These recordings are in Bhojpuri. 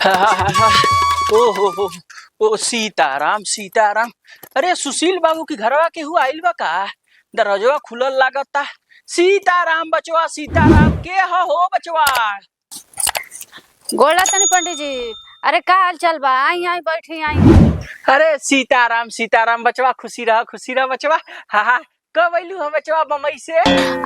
हा, हा, हा, हा। ओ हो ओ सीताराम सीताराम। अरे सुशील बाबू की घरवा के हुआ आइल बा का? दरवाजवा खुलल लागता। सीताराम बचवा सीताराम के हो बचवा। गोला तनी पंडित जी। अरे का हाल चाल बा? आई आई बैठी आई। अरे सीताराम सीताराम बचवा, खुशी रह बचवा। हा हा। कब अइलू हो बचवा बम्बई से?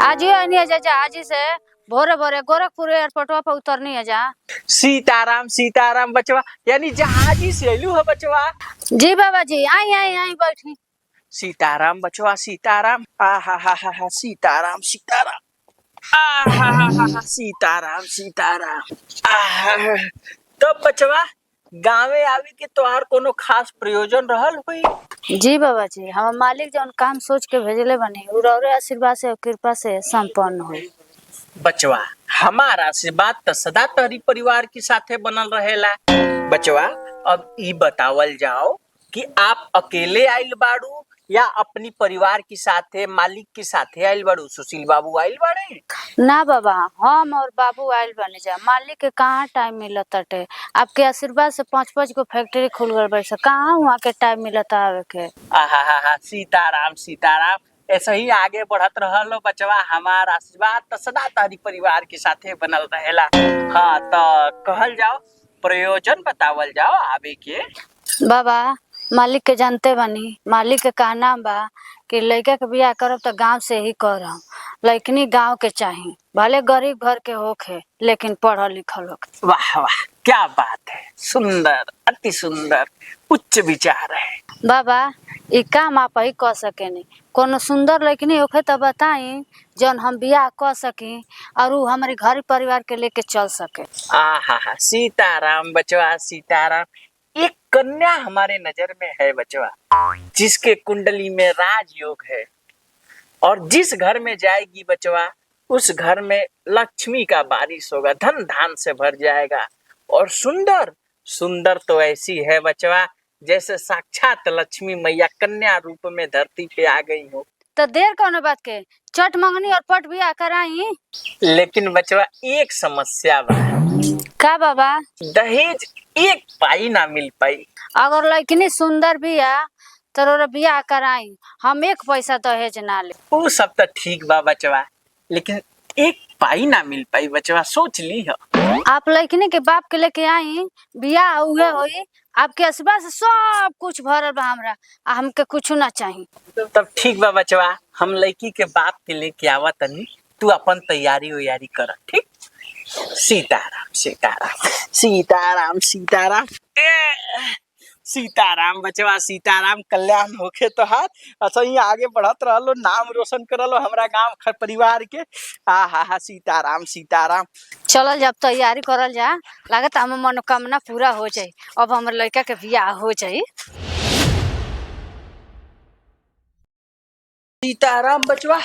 आज ही आई है जा आज ही से भोरे भोरे गोरखपुर एयरपोर्टवा पर उतरनी है जा। सीताराम सीताराम बचवा, यानी जहाजी से अइलू हो बचवा। जी बाबा जी, आई आई आई बैठी। सीताराम बचवा सीताराम। आ हा सीताराम सीताराम। आ हा सीताराम सीताराम। तब बचवा गाँवे आवे के तोहार कोनो खास प्रयोजन रहल हुई? जी बाबा जी, हम मालिक जौन काम सोच के भेजले बनी उ रौरे आशीर्वाद से और कृपा से संपन्न हो। बचवा हमारा आशीर्वाद तो सदा तहरी परिवार के साथे बनल रहेला। बचवा अब ई बतावल जाओ कि आप अकेले आइल बाड़ू या अपनी परिवार के साथे, मालिक के साथे आइल बाड़ू? सुशील बाबू आइल बाड़े? ना बाबा, हम और बाबू आयल बने जा। मालिक के कहाँ टाइम मिलत अटे। आपके आशीर्वाद से 5-5 गो फैक्ट्री खुल गल बड़ी सा, कहाँ वहाँ के टाइम मिलता आवे के। सीताराम सीताराम। ऐसे ही आगे बढ़त रहलो बचवा, हमार आशीर्वाद तो सदा तारी परिवार के साथे बनल रहेला। हाँ तो कहल जाओ, प्रयोजन बतावल जाओ आवे के। बाबा मालिक के जानते बनी, मालिक के कहना बा कि लड़का के बियाह करब तो गांव से ही करब। लड़कनी गांव के चाही, भले गरीब घर के होखे लेकिन पढ़ल लिखल होखे। वाह वाह, क्या बात है, सुंदर, अति सुंदर, उच्च विचार है। बाबा ई काम आप ही कर सकेनी। कोनो सुंदर लड़कनी होखे तो बताई जौन हम बियाह कर सकी और उ हमारे घर परिवार के लेके चल सके। सीताराम बचवा सीताराम। एक कन्या हमारे नजर में है बचवा, जिसके कुंडली में राजयोग है, और जिस घर में जाएगी बचवा उस घर में लक्ष्मी का बारिश होगा, धन धान से भर जाएगा। और सुंदर सुंदर तो ऐसी है बचवा जैसे साक्षात लक्ष्मी मैया कन्या रूप में धरती पे आ गई हो। तो देर कौन बात के, चट मंगनी और पट बियाह कराई। लेकिन बचवा एक समस्या बा। का बाबा? दहेज एक पाई ना मिल पाई। अगर लड़कनी सुंदर बिया तो बियाह कराई, हम 1 पैसा दहेज ना ले। वो सब तो ठीक बा बचवा, लेकिन एक पाई ना मिल पाई बचवा, सोच ली है। आप लड़कनी के बाप के लेके आई, बियाह उहे होई। आपके आशीर्वाद से सब कुछ भरल बा हमरा, हमके कुछ ना चाहिए। तब ठीक बा बचवा, हम लड़की के बाप के लेके आवा तनी, तू अपन तैयारी उयारी कर, ठीक? सीताराम सीताराम सीताराम सीताराम। सीताराम बचवा सीताराम, कल्याण होखे तो हाथ अच्छा ही आगे बढ़त रहलो, नाम रोशन करलो हमरा गांव परिवार के। सीताराम सीताराम। चलल जब तैयारी करल जा, लागत हमर मनोकामना पूरा हो जाए। अब हमर लड़का के बियाह हो जाए। सीताराम बचवा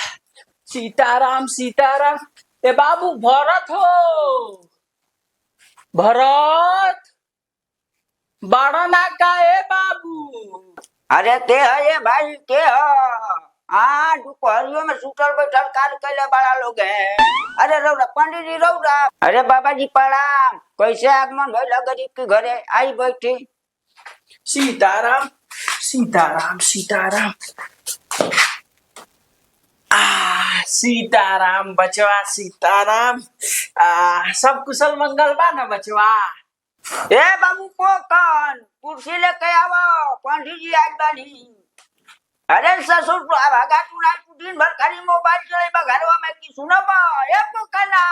सीताराम सीताराम। ए बाबू भरत हो, भरत बड़ा ना का ए बाबू। अरे के है ये भाई, के है? हाँ दोपहरियों में सुतल बैठल काज कैले बड़ा लोग है। अरे रौरा पंडित जी रौरा। अरे बाबा जी प्रणाम, कैसे आगमन भइल गरीब के घरे? आई बैठी। सीताराम सीताराम सीताराम। सीताराम बचवा सीताराम। सब कुशल मंगल बा ना बचवा? ए बाबू पोकन कुर्सी लेके आवो, पंडित जी आज बानी। अरे ससुर भागा तू ना, तू दिन भर खाली मोबाइल चलेबा घरवा में की सुनबा? ए पोकना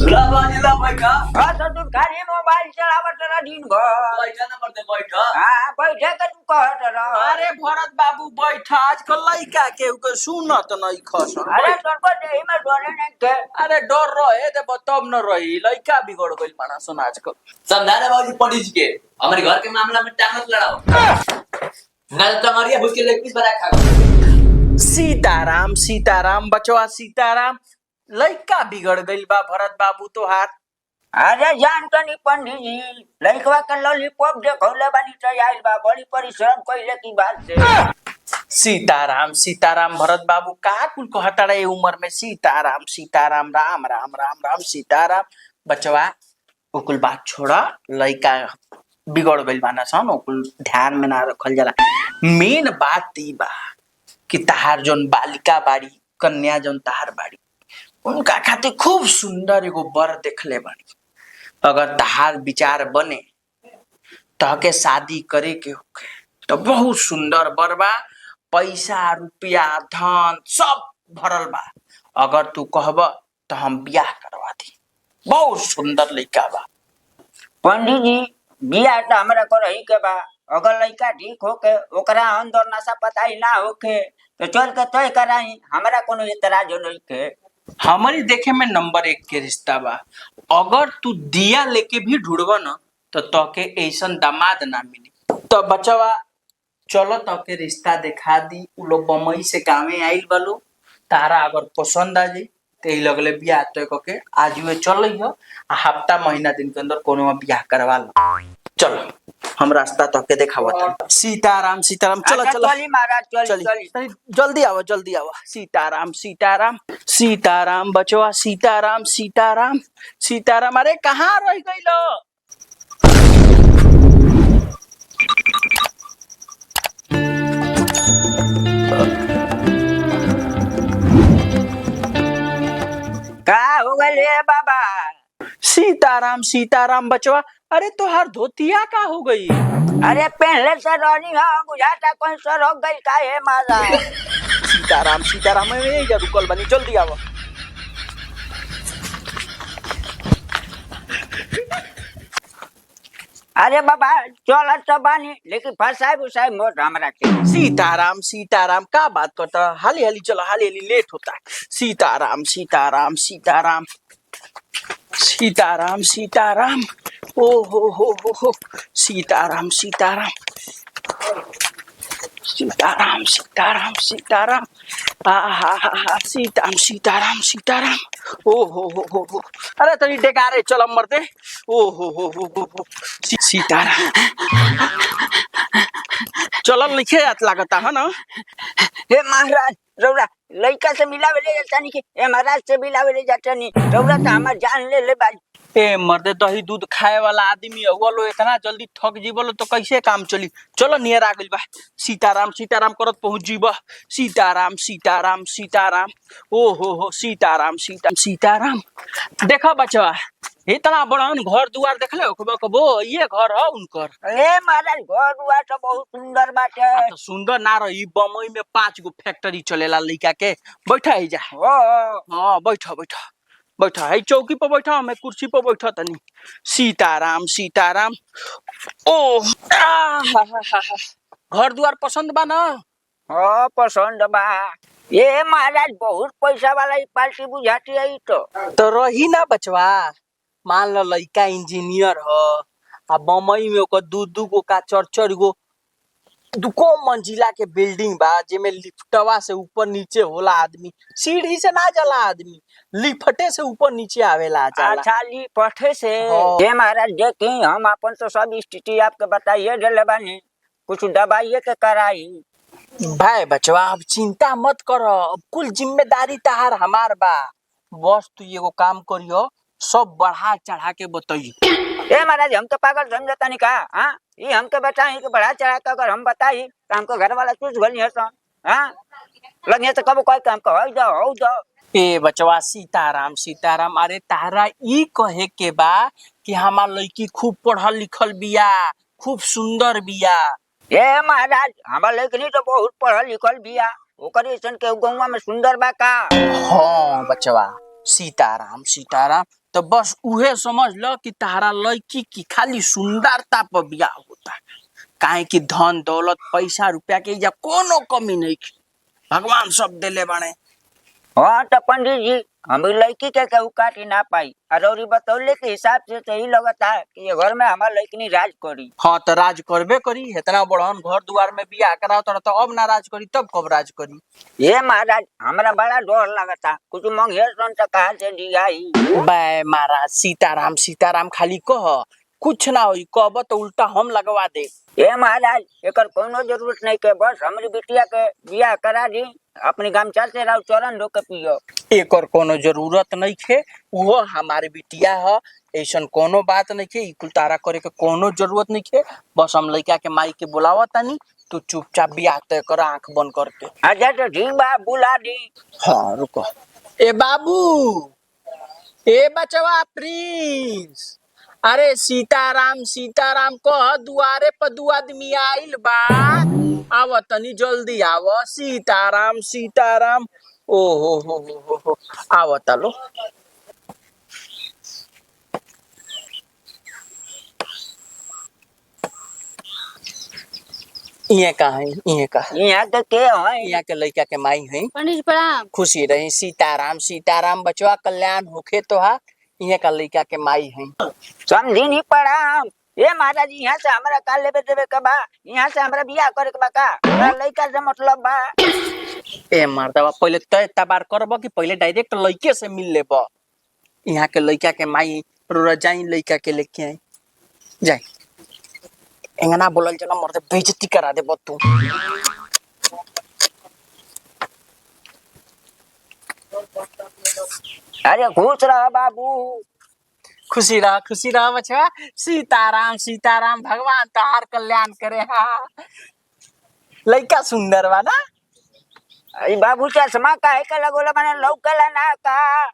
ला बैठा। हां ससुर खाली मोबाइल चलावत रह दिन भर। बैठा ना मरते बैठा। हां बैठे के तू कहत रह। अरे भरत बाबू बैठा, आजकल लइका के सुनत नहीं खस। अरे तोर देही में डरे नहीं के? अरे डर रहे दे तब न रही, लइका बिगड़ गइल माना सुन आजकल। समझाने बाबूजी पंडित जी के, हमारे घर के मामला में टांग मत लड़ाओ, ना तो तुम्हारी भूस के लेग पीस बना खा। सीताराम सीताराम बचवा सीताराम। लइका बिगड़ गइल बा भरत बाबू तोहार। अरे जान तनी पंडित जी, लइकवा के लॉलीपॉप देखौले बानी तो आइल बा, बड़ी परिश्रम कइले की बात से। सीताराम सीताराम भरत बाबू, का कुल कहता रहे उम्र में? सीताराम सीताराम, राम राम राम राम सीताराम। बचवा ओकुल बात छोड़ा, लइका बिगड़ गइल बाना सन, ओकुल ध्यान में ना रखल जाला। मेन बात ई बा कि तहार जौन बालिका बाड़ी, कन्या जौन तहार बाड़ी, उनका खातिर खूब सुंदर एगो वर देखले बाड़ी। अगर तहार विचार बने तहके शादी करे के होखे तो बहुत सुंदर वर बा, पैसा रुपया धन सब भरल बा। अगर तू कहब तो हम ब्याह करवा दी, बहुत सुंदर लइका बा। पंडित जी बियाह तो हमरा करही के बा। अगर लड़का ठीक होके ओकरा अंदर नशा पताई ना होके तो चल के तय कराई, हमरा कोनो एतराज नहीं के। हमारी देखे में नंबर 1 के रिश्ता बा। अगर तू दिया लेके भी ढूंढब न तो तोके ऐसन दामाद ना मिली। तो बचवा चलो तोके रिश्ता दिखा दी। उ लोग बम्बई से गाँवे आइल बालो, तारा अगर पसंद आ जाई तो ई लगले ब्याह तय करके आज वे चल रही हफ्ता महीना दिन के अंदर कोनो ब्याह करवा लो। चलो हम रास्ता तोके दिखावत। सीताराम सीताराम, चलो अच्छा, चलो चली महाराज, चली चली चली। जल्दी आओ जल्दी आओ। सीताराम सीताराम सीताराम बचवा, सीताराम सीताराम सीताराम। अरे कहाँ रह गई लो? का हो गए बाबा? सीताराम सीताराम बचवा। अरे तोहार धोतिया का हो गई? अरे पहले से रही हो, बुझाता कोई सर हो गई का है महाराज। सीताराम सीताराम, मैं यही रुकल बनी, जल्दी आओ। अरे बाबा चल तो बानी, लेकिन फसाए बुसाए मोट हमरा के। सीताराम सीताराम का बात करता? हाली हाली चलो, हाली हाली लेट होता है। सीताराम सीताराम सीताराम सीताराम सीताराम। ओ हो सीताराम सीताराम सीताराम सीताराम सीताराम। हा सीताराम सीताराम सीताराम। ओ हो। अरे तरी डेकारे चल मरते। ओ हो सीताराम। चल लिखे जात लागता है ना। हे महाराज रौरा लड़का से मिलावे ले जाता नहीं, हे महाराज से मिलावे ले जाता नहीं। रौरा तो हमार जान ले बाजी। ए मर्दे, दही दूध खाए वाला आदमी हुआ लो, इतना जल्दी थक जीवलो तो कैसे काम चली। चलो नियर आ गइल बा। सीताराम सीताराम करत पहुंच जीबा। सीताराम सीताराम सीताराम। ओ हो सीताराम सीताराम सीताराम। देखो बचवा, इतना बड़ा घर दुआर देखले हो कबो? ये घर है उनकर। हे महाराज घर दुआर तो बहुत सुंदर बाटे। तो सुंदर ना रही, बम्बई में 5 गो फैक्ट्री चलेला लइका के। बैठा ही जा। हाँ बैठा बैठा बैठा है, चौकी पर बैठा, मैं कुर्सी पर बैठा तनी। सीताराम सीताराम। ओ घर द्वार पसंद बा ना? हाँ पसंद बा। ये महाराज बहुत पैसा वाला ही पार्टी बुझाती है तो रही ना बचवा। मान लो लइका इंजीनियर हो, आ बम्बई में ओकर दू गो का 4 गो दुको मंजिला के बिल्डिंग बा, जेमे लिफ्टवा से ऊपर नीचे होला आदमी। सीढ़ी से ना जाला आदमी, लिफ्टे से ऊपर नीचे आवेला जाला। अच्छा लिफ्टे से। ये महाराज देखी हम अपन तो सब स्थिति आपके बताइए दिले बानी, कुछ दवाइए के कराई। भाई बचवा अब चिंता मत करो, अब कुल जिम्मेदारी तहार हमार बा। बस तू एगो काम करियो, सब बढ़ा चढ़ा के बताइए। ए महाराज हम तो पागल समझता नहीं का? हाँ ये हमके बताई कि बढ़ा चढ़ा के अगर हम बताई तो हमको घर वाला कुछ गली है। हाँ लगे तो कब कोई काम को हो जाओ। ए बचवा सीताराम सीताराम। अरे तारा ई कहे के बा कि हमार लड़की खूब पढ़ल लिखल बिया, खूब सुंदर बिया। ये महाराज हमार लड़की तो बहुत पढ़ल लिखल बिया, ओकर ऐसन के गौवा में सुंदर बा का? हाँ बचवा सीताराम सीताराम। तो बस उहे समझ लो कि तारा लड़की की खाली सुंदरता पर बियाह होता है, काहे कि धन दौलत पैसा रुपया के या कोनो कमी नहीं, भगवान सब देले बाने। हाँ तो पंडित जी हम लड़की के केहू काटी ना पाई, और बतौले के हिसाब से तो ही लगता है कि ये घर में हमार लड़की राज करी। हाँ तो राज करबे करी, इतना बड़हन घर दुआर में बियाह कराओ तो अब ना राज करी तब कब राज करी? ये महाराज हमारा बड़ा डर लगता, कुछ मंगेर सन तो कहा से दियाई। बे महाराज सीताराम सीताराम खाली कह, कुछ ना होई, कहब तो उल्टा हम लगवा दे। ये महाराज एकर कोनो जरूरत नहीं के, बस हमारी बिटिया के बियाह करा दी, अपनी गमछा से राव चरण ढो के पियो। एकर कोनो जरूरत नहीं है, वो हमारे बिटिया है, ऐसन कोनो बात नहीं है, कुल तारा करे के कोनो जरूरत नहीं है। बस हम लड़का के माई के बुलावा तानी, तू चुपचाप बियाह तय कर आंख बंद करके। अच्छा तो ठीक बा, बुला दी। हाँ रुको। ए बाबू, ए बचवा प्रिंस, अरे सीताराम सीताराम कह, दुआरे पर दू आदमी आइल बा, आव तनी जल्दी आव। सीताराम सीताराम। ओ हो, आव तलो। ये का है, ये का यहाँ के है? यहाँ के लड़का के माई है। पंडित जी प्रणाम। खुशी रही। सीताराम सीताराम बचवा, कल्याण होखे तो हा। यहाँ का लड़का के माई है। समझी नहीं पड़ा। ये महाराज यहाँ से हमारा का लेबे देबे के बा? यहाँ से हमारा बियाह करे के बा का? हमरा लड़का से मतलब बा। ए मर्दवा, पहले तय तबार करब कि पहले डायरेक्ट लड़के से मिल लेब? यहाँ के लड़का के माई रो जाई, लड़का के लेके आई जाई। एंगना बोलल जना मर्दे, बेइज्जती करा देब तू। अरे खुश रह बाबू। खुशी रह बच्चा। सीताराम सीताराम, भगवान तार कल्याण करे। हाँ, लड़का सुंदर बा ना? अरे बाबू चश्मा काहे का लगोला, माने लौकला ना का?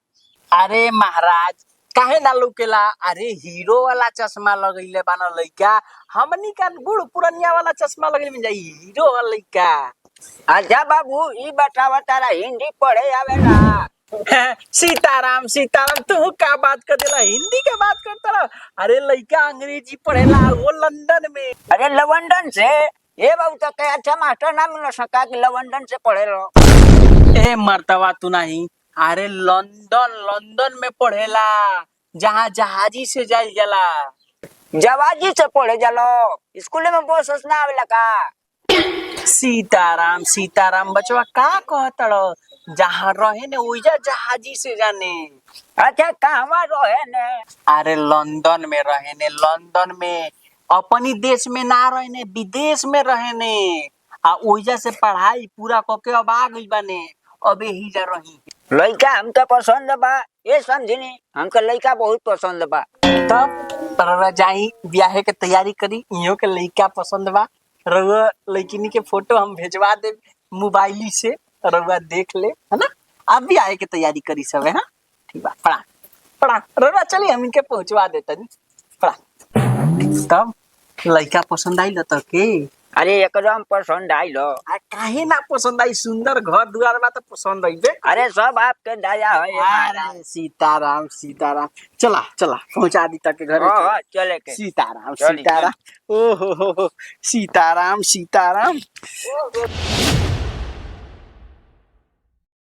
अरे महाराज, काहे ना लौकेला? अरे हीरो वाला चश्मा लगैले बाना लड़का, हमनी का बूढ़ पुरनिया वाला चश्मा लगैले में जाई हीरो वाला लड़का। अच्छा बाबू, ई बतावा तारा हिंदी पढ़े आवेला? सीताराम सीताराम, तू का बात कर देला? हिंदी के बात करता रहा। अरे लड़का अंग्रेजी पढ़ेला, वो लंदन में। अरे लवंडन से? ये बाबू तो कहे अच्छा मास्टर ना मिल सका कि लवंडन से पढ़े लो। ए मर्तवा तू नहीं, अरे लंदन में पढ़ेला, जहाँ जहाजी से जाई जाला। जवाजी से पढ़े जालो? स्कूल में बहुत सोचना आवेला का? सीताराम सीताराम बचवा, का कहतड़ो? जहाँ रहे ने ओइजा जहाजी से जाने। अच्छा कहवा रहे ने? अरे लंदन में रहे ने, लंदन में। अपनी देश में ना रहे ने, विदेश में रहे ने। आ ओइजा से पढ़ाई पूरा करके अब आ गई बाने, अब यही जा रही। लड़का हमके पसंद बा, ये समझनी, हमके लड़का बहुत पसंद बा। तब रउआ जाई ब्याहे के तैयारी करी। इहो के लड़का पसंद बा। रउआ लड़किनी के फोटो हम भेजवा दे मोबाइली से, रउआ देख ले, है ना? आप भी आए के तैयारी करी सब, है ना? ठीक बा, पढ़ा रउआ चली, हम इनके पहुंचवा देतनी। पढ़ा। तब लड़का पसंद आई तो के? अरे एकदम पसंद आइलो। आ काहे ना पसंद आई? सुंदर घर दुआर बा तो पसंद आइबे। अरे सब आपके दया है। अरे सीताराम सीताराम, चला पहुंचा दी तक के घर। चले के। सीताराम सीताराम। ओ हो सीताराम सीताराम।